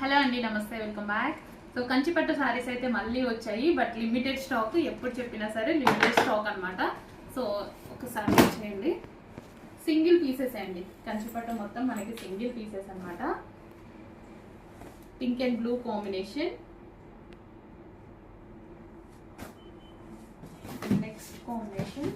Hello అండి, నమస్తే, welcome back. So కంచిపట్టు సారీస్ అయితే మళ్ళీ వచ్చాయి, బట్ లిమిటెడ్ స్టాక్. ఎప్పుడు చెప్పినా సరే లిమిటెడ్ స్టాక్ అనమాట. సో ఒకసారి చేయండి. సింగిల్ పీసెస్ అండి, కంచిపట్టు మొత్తం మనకి సింగిల్ పీసెస్ అనమాట. Pink and blue combination. Next combination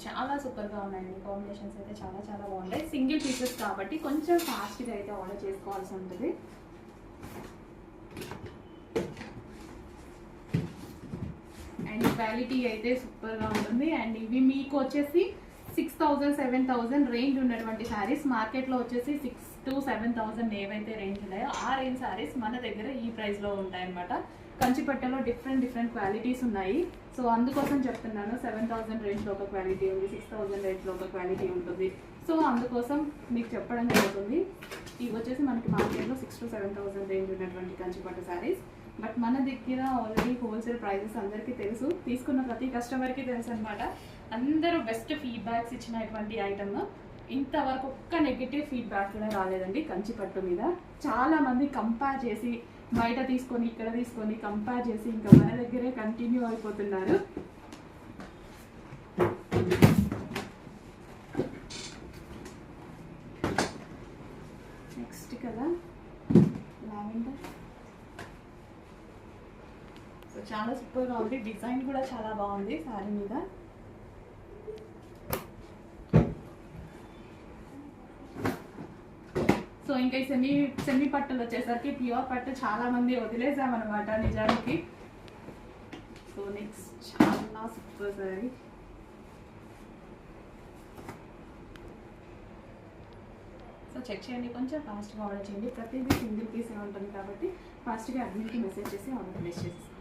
చాలా సూపర్ గా ఉన్నాయండి. కాంబినేషన్స్ అయితే చాలా చాలా బాగుంటాయి. సింగిల్ పీసెస్ కాబట్టి కొంచెం ఫాస్ట్గా అయితే ఆర్డర్ చేసుకోవాల్సి ఉంటుంది. అండ్ క్వాలిటీ అయితే సూపర్ గా ఉంటుంది. అండ్ ఇవి మీకు వచ్చేసి 6,000 7,000 రేంజ్ ఉన్నటువంటి శారీస్, మార్కెట్లో వచ్చేసి 6,000 to 7,000 ఏవైతే రేంజ్ ఉన్నాయో ఆ రేంజ్ శారీస్ మన దగ్గర ఈ ప్రైస్ లో ఉంటాయన్నమాట. కంచిపట్టులో డిఫరెంట్ క్వాలిటీస్ ఉన్నాయి. సో అందుకోసం చెప్తున్నాను, 7,000 రేంజ్లో ఒక క్వాలిటీ ఉంది, 6,000 రేంజ్లో ఒక క్వాలిటీ ఉంటుంది. సో అందుకోసం మీకు చెప్పడం జరుగుతుంది. ఇవి వచ్చేసి మనకి మార్కెట్లో 6,000 to 7,000 రేంజ్ ఉన్నటువంటి కంచిపట్టు శారీస్. బట్ మన దగ్గర ఆల్రెడీ హోల్సేల్ ప్రైజెస్ అందరికీ తెలుసు, తీసుకున్న ప్రతి కస్టమర్కి తెలుసు అనమాట. అందరూ బెస్ట్ ఫీడ్బ్యాక్స్ ఇచ్చినటువంటి ఐటమ్. ఇంతవరకు ఒక్క నెగిటివ్ ఫీడ్బ్యాక్ కూడా రాలేదండి కంచిపట్టు మీద. చాలా మంది కంపేర్ చేసి, బయట తీసుకొని ఇక్కడ తీసుకొని కంపేర్ చేసి ఇంకా మన దగ్గరే కంటిన్యూ అయిపోతున్నారు. నెక్స్ట్ కదా లావెండర్. సో చాలా సూపర్గా ఉంది. డిజైన్ కూడా చాలా బాగుంది శారీ మీద. సో ఇంకా సెమీ పట్టులు వచ్చేసరికి ప్యూర్ పట్టు చాలా మంది వదిలేసామన్నమాట నిజానికి. సో నెక్స్ట్ చాలా సూపర్ సారీ. సో చెక్ చేయండి, కొంచెం ఫాస్ట్గా ఆర్డర్ చేయండి. ప్రతిదీ సింగిల్ పీస్ ఉంటుంది కాబట్టి ఫాస్ట్గా అడ్మిన్కి మెసేజ్ చేసి ఆర్డర్ ప్లేస్ చేసేస్తాను.